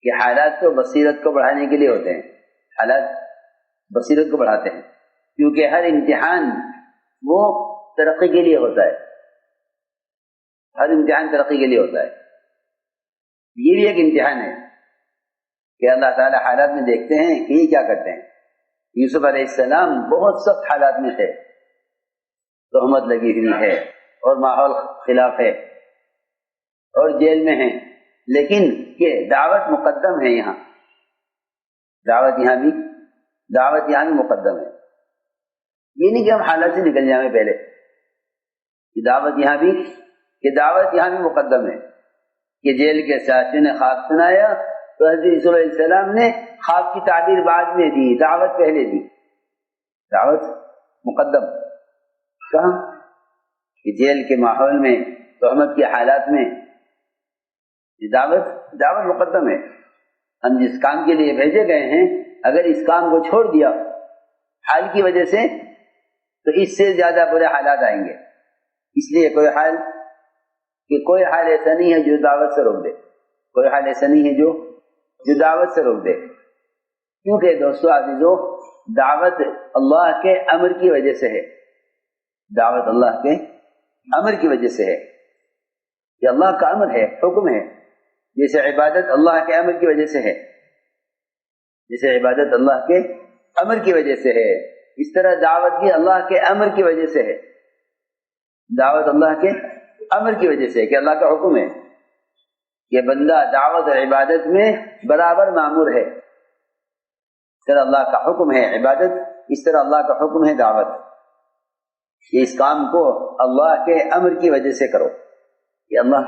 کہ حالات تو بصیرت کو بڑھانے کے لیے ہوتے ہیں، حالات بصیرت کو بڑھاتے ہیں، کیونکہ ہر امتحان وہ ترقی کے لیے ہوتا ہے، ہر امتحان ترقی کے لیے ہوتا ہے۔ یہ بھی ایک امتحان ہے کہ اللہ تعالیٰ حالات میں دیکھتے ہیں کہ یہ کیا کرتے ہیں۔ یوسف علیہ السلام بہت سخت حالات میں تھے، تہمت لگی ہوئی ہے اور ماحول خلاف ہے اور جیل میں ہیں، لیکن کہ دعوت مقدم ہے، یہاں دعوت یہاں بھی مقدم ہے۔ یہ نہیں کہ ہم حالات سے نکل جائیں پہلے، کہ دعوت یہاں بھی مقدم ہے، کہ جیل کے ساتھی نے خواب سنایا تو حضرت یوسف علیہ السلام نے خواب کی تعبیر بعد میں دی، دعوت پہلے دی، دعوت مقدم۔ کہاں؟ کہ جیل کے ماحول میں، تہمت کے حالات میں دعوت مقدم ہے۔ ہم جس کام کے لیے بھیجے گئے ہیں، اگر اس کام کو چھوڑ دیا حال کی وجہ سے تو اس سے زیادہ برے حالات آئیں گے۔ اس لیے کوئی حال ایسا نہیں ہے جو دعوت سے روک دے، کوئی حال ایسا نہیں ہے جو دعوت سے روک دے، کیونکہ دوستو عزیزو، دعوت اللہ کے امر کی وجہ سے ہے، دعوت اللہ کے امر کی وجہ سے ہے، کہ اللہ کا امر ہے، حکم ہے۔ جیسے عبادت اللہ کے امر کی وجہ سے ہے، جیسے عبادت اللہ کے امر کی وجہ سے ہے، اس طرح دعوت بھی اللہ کے امر کی وجہ سے ہے، دعوت اللہ کے امر کی وجہ سے ہے، کہ اللہ کا حکم ہے کہ بندہ دعوت اور عبادت میں برابر مامور ہے۔ اس طرح اللہ کا حکم ہے عبادت، اس طرح اللہ کا حکم ہے دعوت، کہ اس کام کو اللہ کے امر کی وجہ سے کرو، یہ اللہ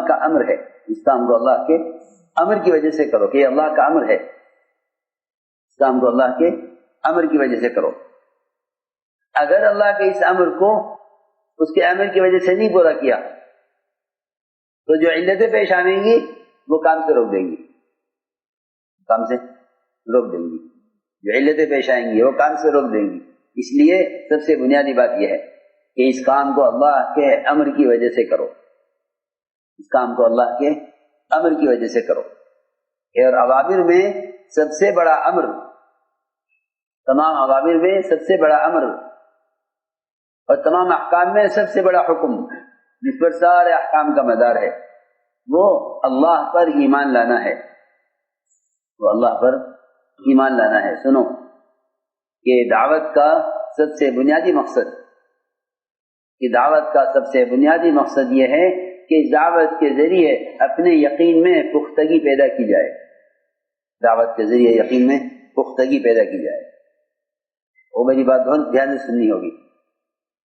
کا امر ہے، اس کام کو اللہ کے امر کی وجہ سے کرو، کہ یہ اللہ کا امر ہے، اس کام کو اللہ کے امر کی وجہ سے کرو۔ اگر اللہ کے اس امر کو اس کے امر کی وجہ سے نہیں پورا کیا تو جو علتیں پیش آئیں گی وہ کام سے روک دیں گی، جو علتیں پیش آئیں گی وہ کام سے روک دیں گی۔ اس لیے سب سے بنیادی بات یہ ہے کہ اس کام کو اللہ کے امر کی وجہ سے کرو، اس کام کو اللہ کے امر کی وجہ سے کرو۔ اور اوامر میں سب سے بڑا امر، تمام اوامر میں سب سے بڑا امر اور تمام احکام میں سب سے بڑا حکم، جس پر سارے احکام کا مدار ہے، وہ اللہ پر ایمان لانا ہے، وہ اللہ پر ایمان لانا ہے۔ سنو کہ دعوت کا سب سے بنیادی مقصد یہ ہے کہ اس دعوت کے ذریعے اپنے یقین میں پختگی پیدا کی جائے، دعوت کے ذریعے یقین میں پختگی پیدا کی جائے۔ وہ میری بات بہت دھیان سے سننی ہوگی،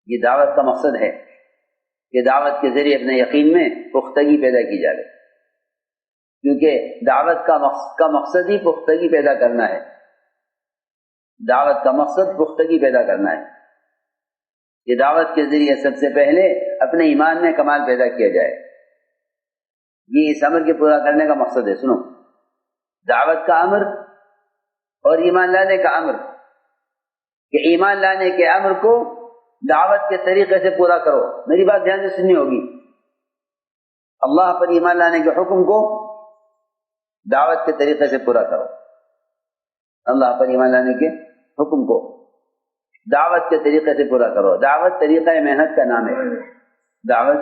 یہ دعوت کا مقصد ہے کہ دعوت کے ذریعے اپنے یقین میں پختگی پیدا کی جائے، کیونکہ دعوت کا مقصد ہی پختگی پیدا کرنا ہے، دعوت کا مقصد پختگی پیدا کرنا ہے، کہ دعوت کے ذریعے سب سے پہلے اپنے ایمان میں کمال پیدا کیا جائے، یہ اس امر کے پورا کرنے کا مقصد ہے۔ سنو، دعوت کا امر اور ایمان لانے کا امر، کہ ایمان لانے کے امر کو دعوت کے طریقے سے پورا کرو، میری بات دھیان سے سننی ہوگی، اللہ پر ایمان لانے کے حکم کو دعوت کے طریقے سے پورا کرو، اللہ پر ایمان لانے کے حکم کو دعوت کے طریقے سے پورا کرو۔ دعوت طریقہ محنت کا نام ہے، دعوت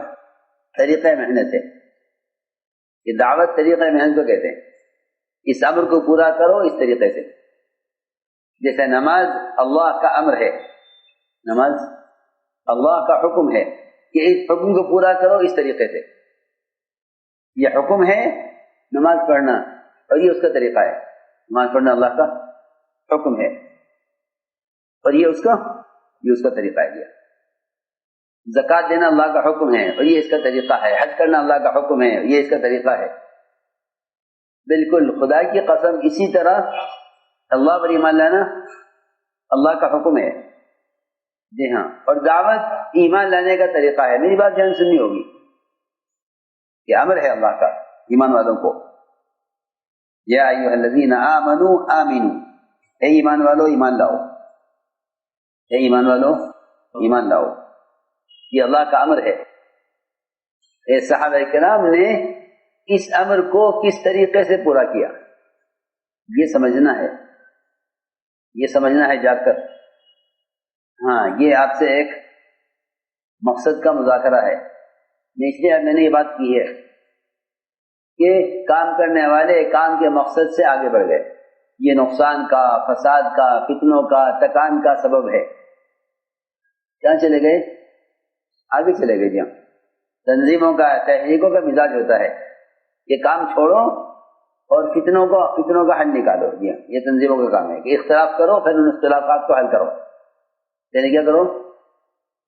طریقہ محنت ہے، کہ دعوت طریقہ محنت کو کہتے ہیں۔ اس امر کو پورا کرو اس طریقے سے، جیسے نماز اللہ کا امر ہے، نماز اللہ کا حکم ہے کہ اس حکم کو پورا کرو اس طریقے سے، یہ حکم ہے نماز پڑھنا اور یہ اس کا طریقہ ہے، نماز پڑھنا اللہ کا حکم ہے اور یہ اس کا طریقہ ہے۔ زکوٰۃ دینا اللہ کا حکم ہے اور یہ اس کا طریقہ ہے، حج کرنا اللہ کا حکم ہے، یہ اس کا طریقہ ہے۔ بالکل خدا کی قسم، اسی طرح اللہ پر ایمان لانا اللہ کا حکم ہے، جی ہاں، اور دعوت ایمان لانے کا طریقہ ہے۔ میری بات دھیان سننی ہوگی، یہ امر ہے اللہ کا ایمان والوں کو، یا ایھا الذین آمنوا آمنوا، اے ایمان والو ایمان لاؤ، اے ایمان والو ایمان لاؤ، یہ اللہ کا امر ہے۔ اے صحابہ کرام نے اس امر کو کس طریقے سے پورا کیا، یہ سمجھنا ہے جا کر۔ ہاں، یہ آپ سے ایک مقصد کا مذاکرہ ہے، اس لیے میں نے یہ بات کی ہے کہ کام کرنے والے کام کے مقصد سے آگے بڑھ گئے، یہ نقصان کا، فساد کا، فتنوں کا، تکان کا سبب ہے۔ کیا چلے گئے؟ آگے چلے گئے۔ جی ہاں، تنظیموں کا، تحریکوں کا مزاج ہوتا ہے کہ کام چھوڑو اور فتنوں کا حل نکالو۔ جی ہاں، یہ تنظیموں کا کام ہے کہ اختلاف کرو، پھر ان اختلافات کو حل کرو۔ یعنی کیا کرو؟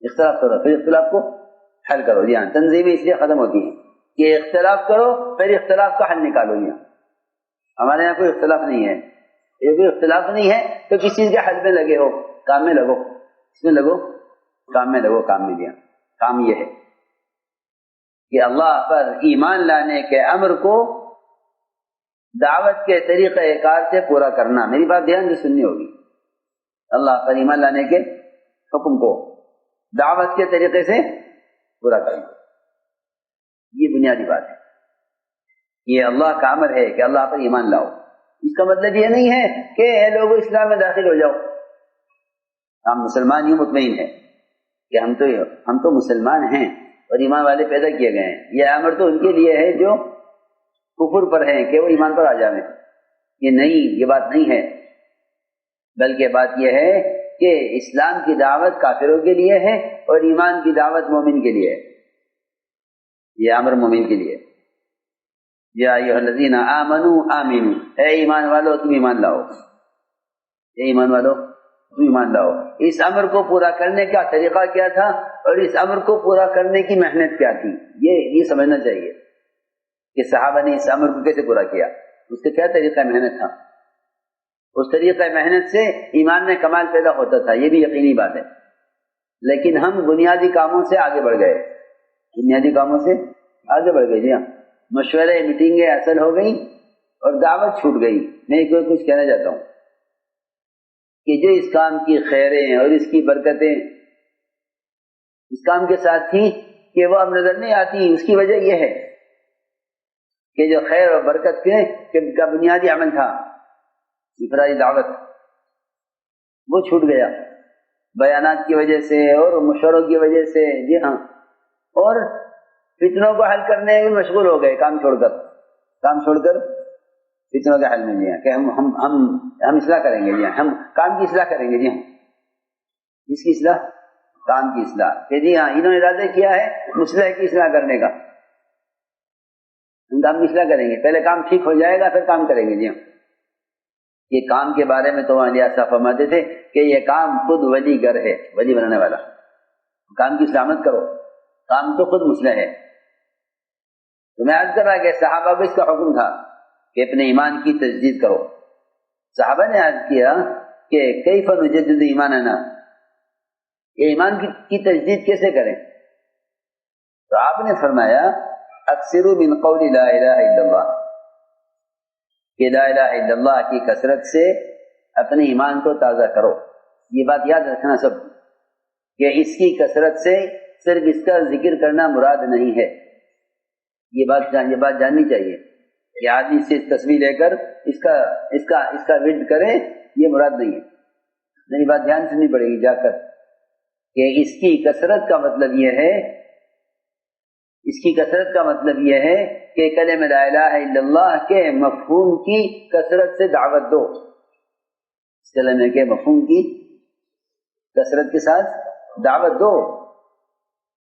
اختلاف کرو، پھر اختلاف کو حل کرو۔ جی ہاں، تنظیمیں اس لیے ختم ہوتی ہیں کہ اختلاف کرو، پھر اختلاف کا حل نکالو۔ جی ہاں، ہمارے یہاں کوئی اختلاف نہیں ہے، یہ کوئی اختلاف نہیں ہے تو کس چیز کے حل میں لگے ہو؟ کام میں لگو، اس میں لگو، کام میں لگو، کام میں۔ دیا کام یہ ہے کہ اللہ پر ایمان لانے کے امر کو دعوت کے طریقہ کار سے پورا کرنا۔ میری بات دھیان سے سننی ہوگی۔ اللہ پر ایمان لانے کے حکم کو دعوت کے طریقے سے پورا کرنا، یہ بنیادی بات ہے۔ یہ اللہ کا امر ہے کہ اللہ پر ایمان لاؤ۔ اس کا مطلب یہ نہیں ہے کہ اے لوگوں اسلام میں داخل ہو جاؤ۔ ہم مسلمان یوں مطمئن ہیں کہ ہم تو مسلمان ہیں اور ایمان والے پیدا کیے گئے ہیں۔ یہ امر تو ان کے لیے ہے جو کفر پر ہیں کہ وہ ایمان پر آ جائیں۔ یہ نہیں، یہ بات نہیں ہے، بلکہ بات یہ ہے کہ اسلام کی دعوت کافروں کے لیے ہے اور ایمان کی دعوت مومن کے لیے ہے۔ یہ امر مومن کے لیے۔ یا ایھا الذین آمنوا آمنوا، اے ایمان والو تم ایمان لاؤ، اے ایمان والو تم ایمان لاؤ۔ اس امر کو پورا کرنے کا طریقہ کیا تھا اور اس امر کو پورا کرنے کی محنت کیا تھی، یہ سمجھنا چاہیے کہ صحابہ نے اس امر کو کیسے پورا کیا، اس کا کیا طریقہ محنت تھا۔ اس طریقہ محنت سے ایمان میں کمال پیدا ہوتا تھا، یہ بھی یقینی بات ہے۔ لیکن ہم بنیادی کاموں سے آگے بڑھ گئے، بنیادی کاموں سے آگے بڑھ گئے۔ جی ہاں، مشورے، میٹنگیں اصل ہو گئی اور دعوت چھوٹ گئی۔ میں کچھ کہنا چاہتا ہوں کہ جو اس کام کی خیریں اور اس کی برکتیں اس کام کے ساتھ تھی کہ وہ اب نظر نہیں آتی، اس کی وجہ یہ ہے کہ جو خیر اور برکت کا بنیادی عمل تھا، افرادی دعوت، وہ چھوٹ گیا بیانات کی وجہ سے اور مشوروں کی وجہ سے۔ جی ہاں، اور فتنوں کو حل کرنے میں مشغول ہو گئے، کام چھوڑ کر فتنوں کے حل میں لیا کہ ہم اصلاح کریں گے۔ جی ہاں، ہم کام کی اصلاح کریں گے۔ جی ہاں، اس کی اصلاح، کام کی اصلاح، کہ جی ہاں انہوں نے ارادہ کیا ہے مصلح کی اصلاح کرنے کا، ہم کام کی اصلاح کریں گے، پہلے کام ٹھیک ہو جائے گا پھر کام کریں گے۔ جی ہاں، یہ کام کے بارے میں تو علیہ صاحب فرماتے تھے کہ یہ کام خود ولی گر ہے، ولی بنانے والا۔ کام کی اصلاح کرو، کام تو خود مصلح ہے۔ تو میں عرض کر رہا کہ صحابہ کو اس کا حکم تھا کہ اپنے ایمان کی تجدید کرو۔ صحابہ نے عرض کیا کہ کیف نجدد ایماننا، یہ ایمان کی تجدید کیسے کریں؟ تو آپ نے فرمایا اکثروا من قول لا الہ الا اللہ، کہ لا الہ الا اللہ کی کثرت سے اپنے ایمان کو تازہ کرو۔ یہ بات یاد رکھنا سب کہ اس کی کثرت سے صرف اس کا ذکر کرنا مراد نہیں ہے۔ یہ بات جاننی چاہیے کہ آدمی سے تصویر لے کر اس کا ورد کرے، یہ مراد نہیں ہے۔ میری بات دھیان سننی پڑے گی جا کر کہ اس کی کثرت کا مطلب یہ ہے کہ کلمہ لا الہ الا اللہ کے مفہوم کی کثرت سے دعوت دو، اس کلمے کے مفہوم کی کثرت کے ساتھ دعوت دو۔